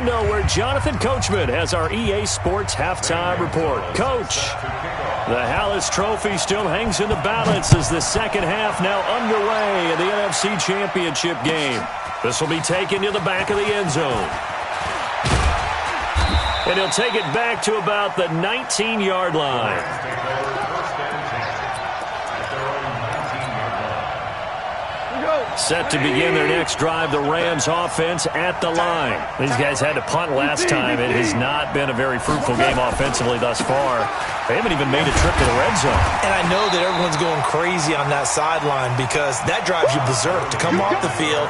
window where Jonathan Coachman has our EA Sports halftime report. Coach, the Hallis Trophy still hangs in the balance as the second half now underway in the NFC Championship game. This will be taken to the back of the end zone. And he'll take it back to about the 19-yard line. Set to begin their next drive, the Rams offense at the line. These guys had to punt last time. It has not been a very fruitful game offensively thus far. They haven't even made a trip to the red zone. And I know that everyone's going crazy on that sideline because that drives you berserk to come off the field,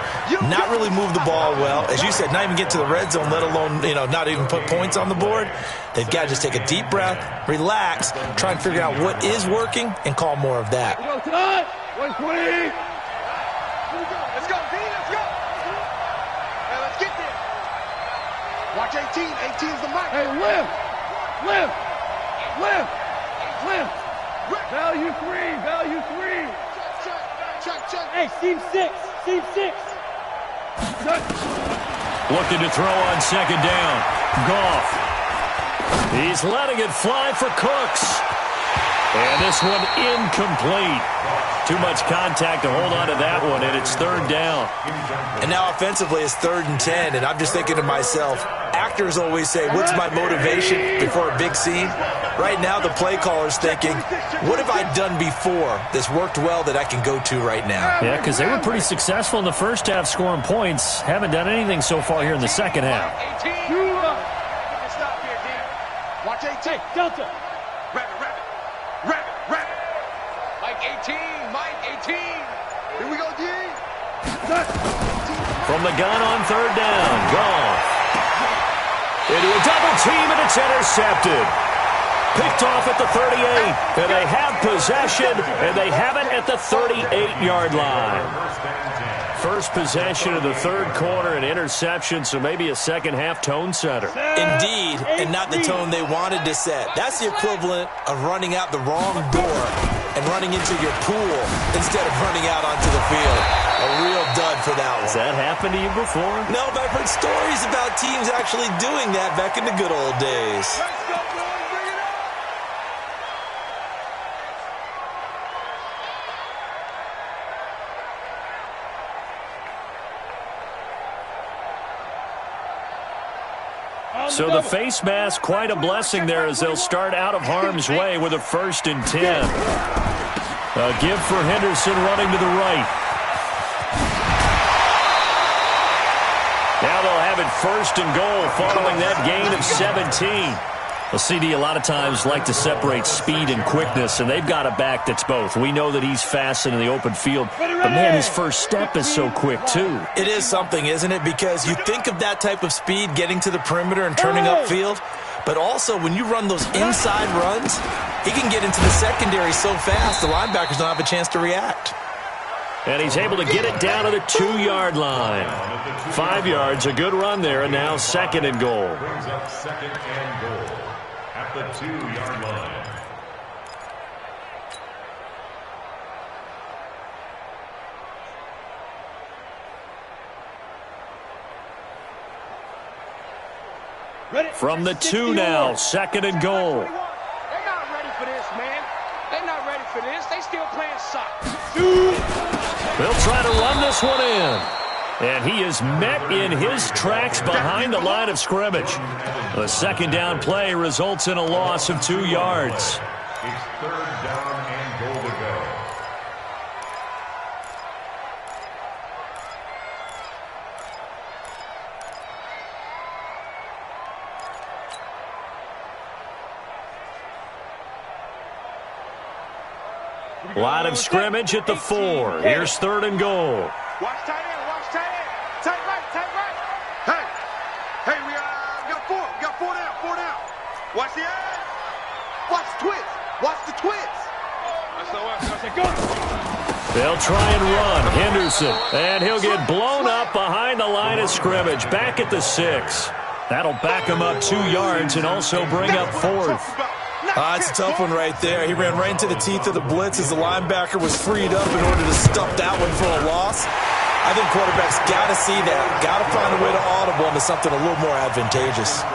not really move the ball well. As you said, not even get to the red zone, let alone, not even put points on the board. They've got to just take a deep breath, relax, try and figure out what is working, and call more of that. 120. Let's go, D, let's go. Hey, let's get there. Watch 18. 18's the mark. Hey, lift. Value three. Check. Hey, seam six. Looking to throw on second down. Goff. He's letting it fly for Cooks. And this one incomplete. Too much contact to hold on to that one, and it's third down. And now offensively it's 3rd and 10, and I'm just thinking to myself, actors always say, what's my motivation before a big scene? Right now the play caller's thinking, what have I done before that's worked well that I can go to right now? Yeah, because they were pretty successful in the first half scoring points. Haven't done anything so far here in the second half. Stop here, D. Watch 18. Hey, Delta. Rabbit. Mike 18. Here we go, D. From the gun on third down, Goff. Into a double team, and it's intercepted. Picked off at the 38, and they have possession, and they have it at the 38-yard line. First possession of the third quarter, an interception, so maybe a second-half tone setter. Indeed, and not the tone they wanted to set. That's the equivalent of running out the wrong door and running into your pool instead of running out onto the field. A real dud for that one. Has that happened to you before? No, but I've heard stories about teams actually doing that back in the good old days. Let's go, boys. Bring it up. So the face mask, quite a blessing there as they'll start out of harm's way with a 1st and 10. A give for Henderson running to the right. Now they'll have it 1st and goal following that gain of 17. Well, CD a lot of times like to separate speed and quickness, and they've got a back that's both. We know that he's fast in the open field, but man, his first step is so quick too. It is something, isn't it? Because you think of that type of speed getting to the perimeter and turning upfield, but also when you run those inside runs, he can get into the secondary so fast the linebackers don't have a chance to react. And he's able to get it down to the 2-yard line. 5 yards, a good run there, and now 2nd and goal. Brings up 2nd and goal at the 2-yard line. From the 2 now, 2nd and goal. They're not ready for this, man. They're not ready for this. They still playing soccer. They'll try to run this one in. And he is met in his tracks behind the line of scrimmage. The second down play results in a loss of 2 yards. It's 3rd down and goal to go. Line of scrimmage at the 4. Here's 3rd and goal. Watch tight end. Tight right. Hey, we got 4. We got 4 down. Watch the edge. Watch the twits. They'll try and run. Henderson. And he'll get blown up behind the line of scrimmage. Back at the 6. That'll back him up 2 yards and also bring up 4th. It's a tough one right there. He ran right into the teeth of the blitz as the linebacker was freed up in order to stuff that one for a loss. I think quarterbacks got to see that, got to find a way to audible into something a little more advantageous.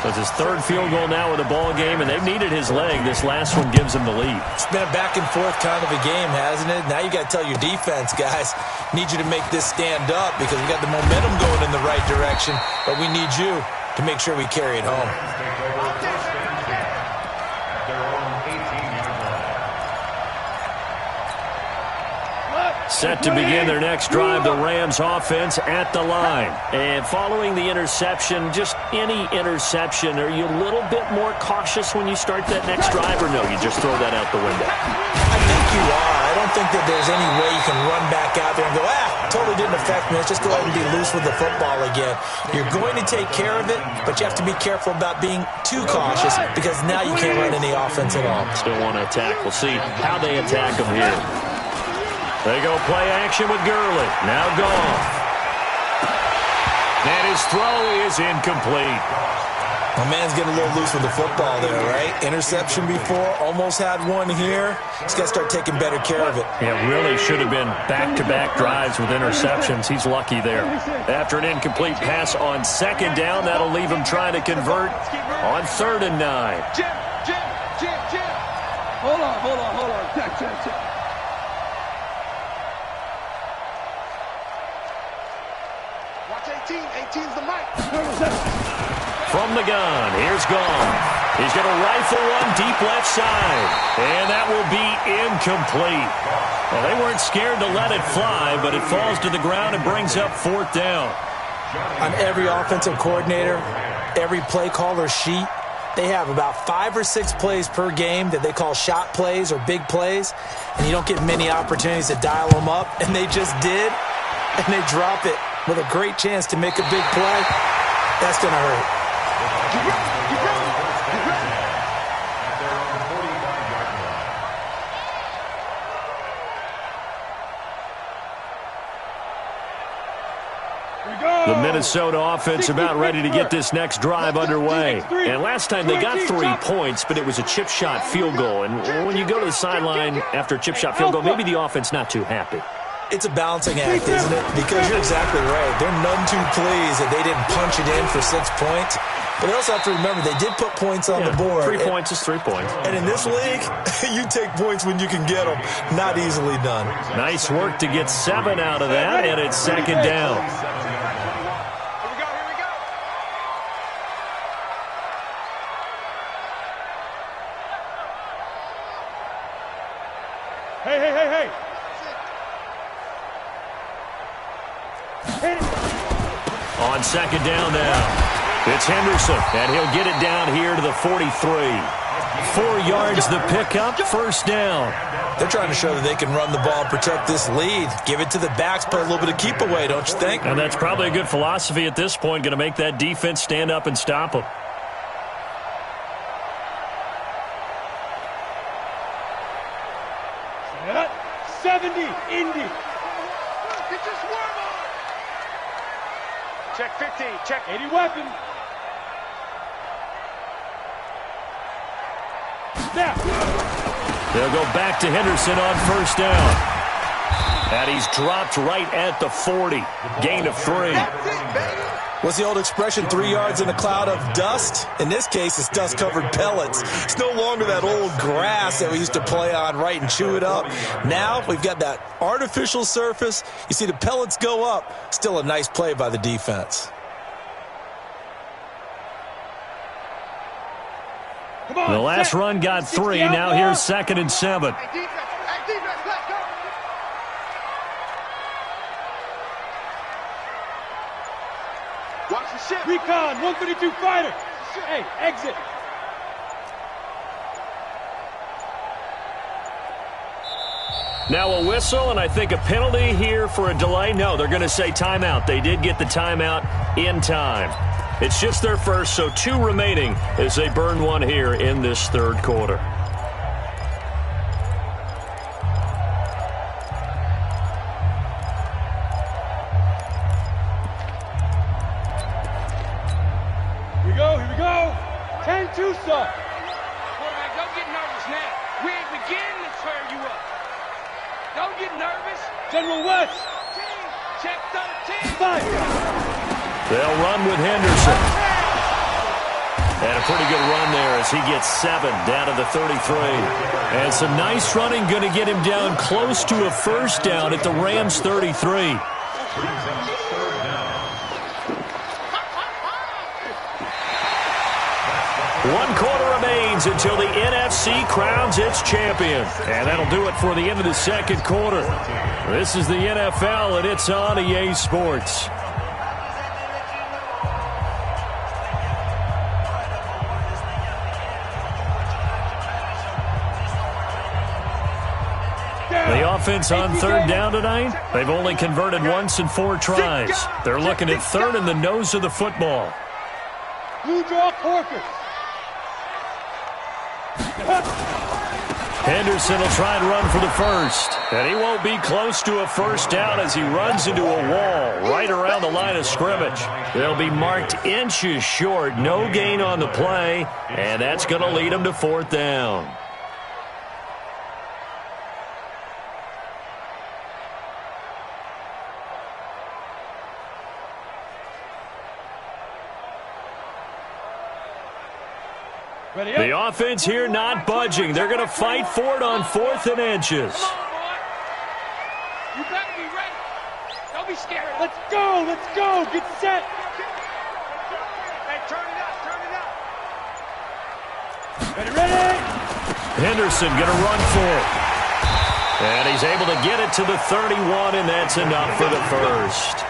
So it's his third field goal now with the ball game, and they've needed his leg. This last one gives him the lead. It's been a back-and-forth kind of a game, hasn't it? Now you got to tell your defense, guys, need you to make this stand up because we got the momentum going in the right direction, but we need you to make sure we carry it home. Set to begin their next drive, the Rams offense at the line. And following the interception, just any interception, are you a little bit more cautious when you start that next drive, or no, you just throw that out the window? I think you are. I don't think that there's any way you can run back out there and go, totally didn't affect me. Let's just go ahead and be loose with the football again. You're going to take care of it, but you have to be careful about being too cautious because now you can't run any offense at all. Still want to attack. We'll see how they attack them here. They go play action with Gurley. Now Goff. And his throw is incomplete. My man's getting a little loose with the football there, right? Interception before, almost had one here. He's got to start taking better care of it. Yeah, really should have been back-to-back drives with interceptions. He's lucky there. After an incomplete pass on second down, that'll leave him trying to convert on 3rd and 9. Jim. Hold on. Check. Watch 18. 18's the mic. From the gun, here's Goff. He's going to rifle one deep left side. And that will be incomplete. Well, they weren't scared to let it fly, but it falls to the ground and brings up 4th down. On every offensive coordinator, every play caller sheet, they have about 5 or 6 plays per game that they call shot plays or big plays, and you don't get many opportunities to dial them up, and they just did, and they drop it with a great chance to make a big play. That's going to hurt. The Minnesota offense about ready to get this next drive underway. And last time they got 3 points, but it was a chip shot field goal. And when you go to the sideline after a chip shot field goal, maybe the offense not too happy. It's a balancing act, isn't it? Because you're exactly right. They're none too pleased that they didn't punch it in for 6 points. But they also have to remember they did put points on the board. 3 points is 3 points. And in this league, you take points when you can get them. Not easily done. Nice work to get 7 out of that, and it's 2nd down. Here we go. Hey. On 2nd down now. It's Henderson, and he'll get it down here to the 43. 4 yards the pickup, 1st down. They're trying to show that they can run the ball and protect this lead. Give it to the backs, play a little bit of keep away, don't you think? And that's probably a good philosophy at this point, going to make that defense stand up and stop them. Set. 70, Indy. Get your swerve on. Check 15. Check 80 weapon. Snap. They'll go back to Henderson on 1st down. And he's dropped right at the 40. Gain of 3. That's it, baby. What's the old expression, 3 yards in a cloud of dust? In this case, it's dust-covered pellets. It's no longer that old grass that we used to play on, right, and chew it up. Now we've got that artificial surface. You see the pellets go up. Still a nice play by the defense. The last run got 3. Now here's 2nd and 7. Hey, defense, let's go. Watch the ship. Recon, 132 fighter. Hey, exit. Now a whistle, and I think a penalty here for a delay. No, they're going to say timeout. They did get the timeout in time. It's just their first, so 2 remaining as they burn 1 here in this 3rd quarter. Here we go. 10-2, sir. Quarterback, don't get nervous now. We ain't beginning to turn you up. Don't get nervous. General West. Team, They'll run with Henderson. And a pretty good run there as he gets 7 down to the 33. And some nice running going to get him down close to a first down at the Rams' 33. One quarter remains until the NFC crowns its champion. And that'll do it for the end of the second quarter. This is the NFL, and it's on EA Sports. The offense on third down tonight, they've only converted once in 4 tries. They're looking at third in the nose of the football. Blue draw Corpus. Henderson will try and run for the first. And he won't be close to a first down as he runs into a wall right around the line of scrimmage. They'll be marked inches short, no gain on the play, and that's going to lead them to 4th down. The offense here not budging. They're going to fight for it on 4th and inches. You better be ready. Don't be scared. Let's go. Let's go. Get set. Hey, turn it up. Turn it up. Ready, ready. Henderson going to run for it. And he's able to get it to the 31, and that's enough for the first.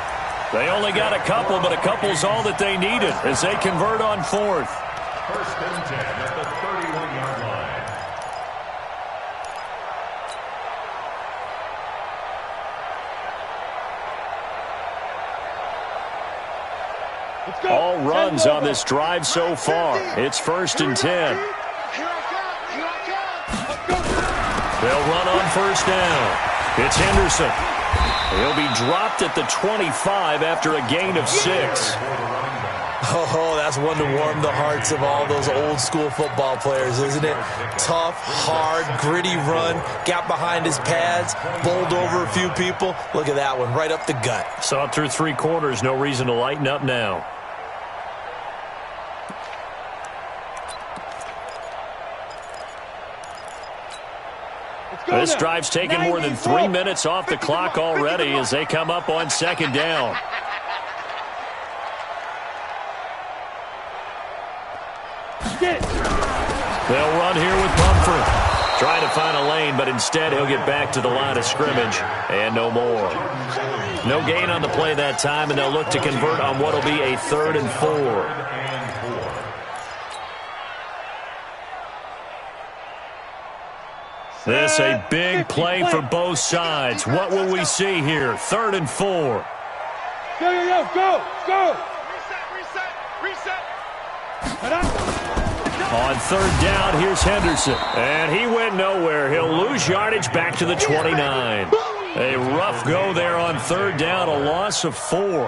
They only got a couple, but a couple's all that they needed as they convert on 4th. First and 10 at the 31-yard line. Let's go. All runs on this drive so far. It's 1st and 10. Here I come. Here I come. They'll run on 1st down. It's Henderson. He'll be dropped at the 25 after a gain of 6. Oh, that's one to warm the hearts of all those old school football players, isn't it? Tough, hard, gritty run, got behind his pads, bowled over a few people. Look at that one, right up the gut. Saw it through 3 quarters, no reason to lighten up now. This drive's taken more than 3 minutes off the clock already as they come up on 2nd down. They'll run here with Mumford. Trying to find a lane, but instead he'll get back to the line of scrimmage and no more. No gain on the play that time, and they'll look to convert on what will be a 3rd and 4. This a big play for both sides. What will we see here? 3rd and 4. Go, go, go. Reset. On 3rd down, here's Henderson. And he went nowhere. He'll lose yardage back to the 29. A rough go there on 3rd down, a loss of 4.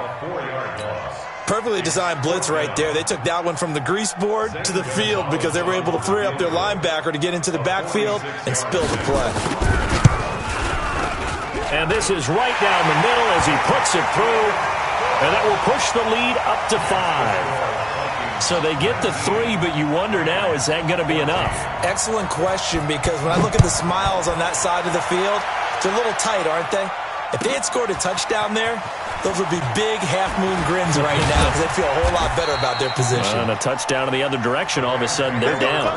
Perfectly designed blitz right there. They took that one from the grease board to the field because they were able to free up their linebacker to get into the backfield and spill the play. And this is right down the middle as he puts it through. And that will push the lead up to 5. So they get the 3, but you wonder now, is that going to be enough? Excellent question, because when I look at the smiles on that side of the field, they're a little tight, aren't they? If they had scored a touchdown there, those would be big half-moon grins right now because they'd feel a whole lot better about their position. And a touchdown in the other direction, all of a sudden they're down.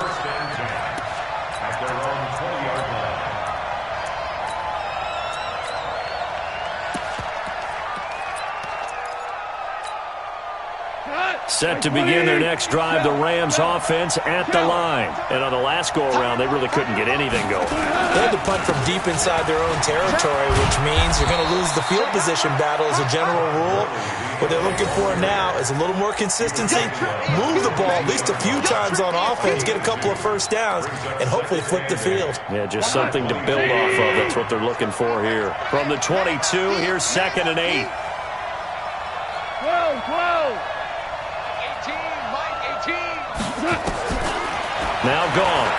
Set to begin their next drive, the Rams offense at the line. And on the last go-around, they really couldn't get anything going. They had to punt from deep inside their own territory, which means you're going to lose the field position battle as a general rule. What they're looking for now is a little more consistency, move the ball at least a few times on offense, get a couple of first downs, and hopefully flip the field. Yeah, just something to build off of. That's what they're looking for here. From the 22, here's 2nd and 8. Whoa. Now gone.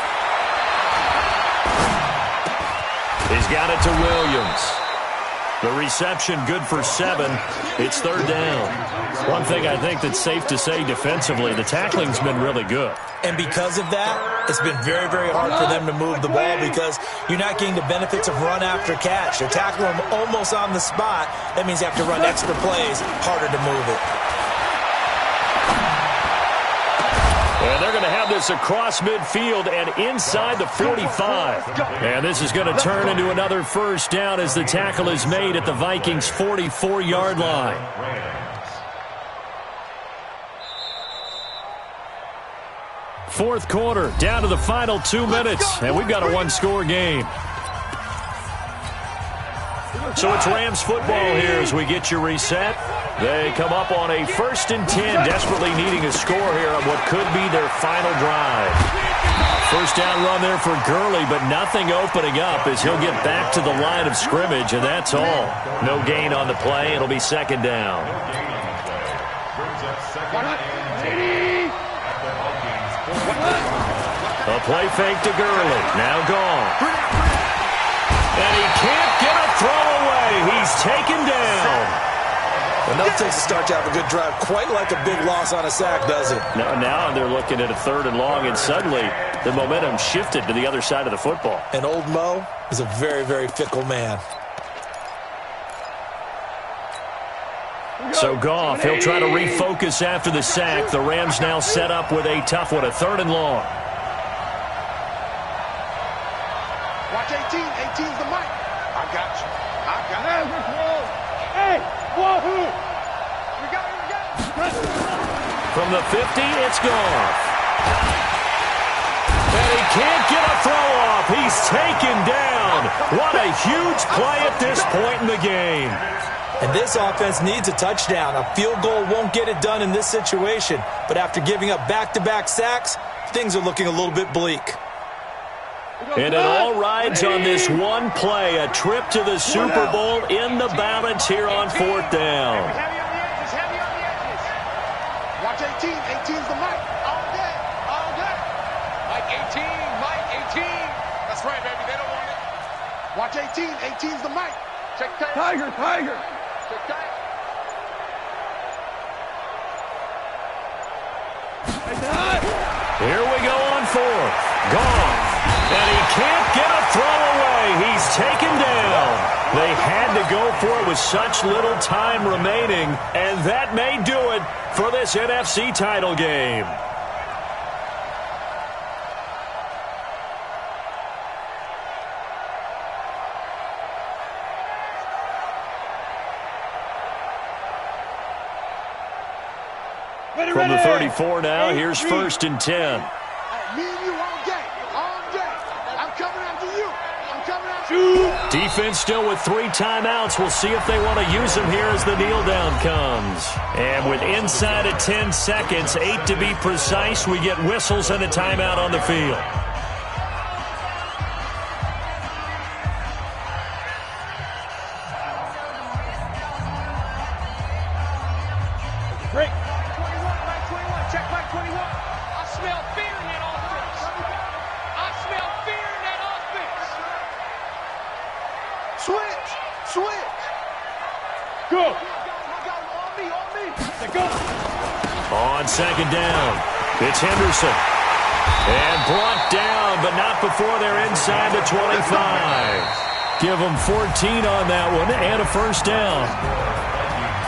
He's got it to Williams. The reception good for 7. It's third down. One thing I think that's safe to say defensively, the tackling's been really good. And because of that, it's been very, very hard for them to move the ball because you're not getting the benefits of run after catch. They're tackling them almost on the spot. That means you have to run extra plays, harder to move it. And they're going to have this across midfield and inside the 45. And this is going to turn into another first down as the tackle is made at the Vikings' 44-yard line. Fourth quarter, down to the final 2 minutes, and we've got a one-score game. So it's Rams football here as we get you reset. They come up on a 1st and 10, desperately needing a score here on what could be their final drive. First down run there for Gurley, but nothing opening up as he'll get back to the line of scrimmage, and that's all. No gain on the play. It'll be second down. A play fake to Gurley. Now gone. And he can't get a throw away. He's taken down. Enough takes to start to have a good drive. Quite like a big loss on a sack, does it? Now they're looking at a 3rd and long, and suddenly the momentum shifted to the other side of the football. And old Mo is a very, very fickle man. So Goff, he'll try to refocus after the sack. The Rams now set up with a tough one, a 3rd and long. Watch 18. 18's the mic. I got you. Hey, wahoo! We got it. From the 50, it's Goff. And he can't get a throw off. He's taken down. What a huge play at this point in the game. And this offense needs a touchdown. A field goal won't get it done in this situation. But after giving up back-to-back sacks, things are looking a little bit bleak. And it all rides on this one play, a trip to the Super Bowl in the balance here on 4th down. Heavy on the edges. Heavy on the edges. Watch 18. 18's the mic. All day. All day. Mike 18, Mike 18. That's right, baby. They don't want it. Watch 18. 18's the mic. Check tight. Tiger, tiger. Check tight. Here we go on 4th. Goff. And he can't get a throw away. He's taken down. They had to go for it with such little time remaining, and that may do it for this NFC title game. From the 34 now, here's 1st and 10. Me and you all day. All day. I'm coming after you. I'm coming after you. Defense still with 3 timeouts. We'll see if they want to use them here as the kneel down comes. And with inside of 10 seconds, 8 to be precise, we get whistles and a timeout on the field. Break. 21, Mike 21. Check Mike 21. I smell fear in that offense. I smell fear in that offense. Switch. Switch. Go. On me. On me. Let go. On 2nd down, it's Henderson. And brought down, but not before they're inside the 25. Give them 14 on that one and a first down.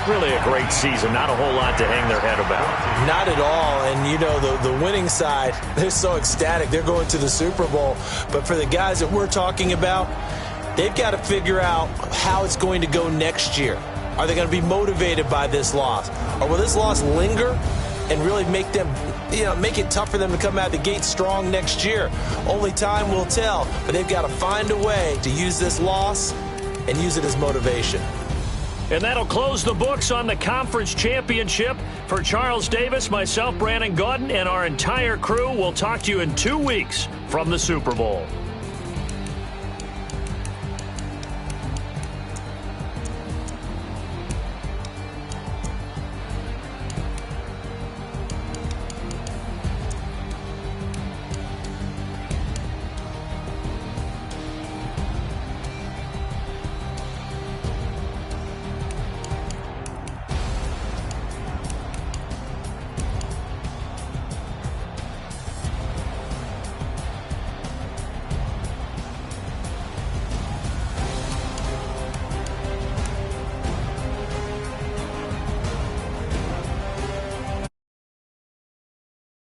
Really a great season. Not a whole lot to hang their head about. Not at all. And, you know, the winning side, they're so ecstatic. They're going to the Super Bowl. But for the guys that we're talking about, they've got to figure out how it's going to go next year. Are they going to be motivated by this loss? Or will this loss linger and really make them, make it tough for them to come out of the gate strong next year? Only time will tell. But they've got to find a way to use this loss and use it as motivation. And that'll close the books on the conference championship. For Charles Davis, myself, Brandon Gaudin, and our entire crew, we'll talk to you in 2 weeks from the Super Bowl.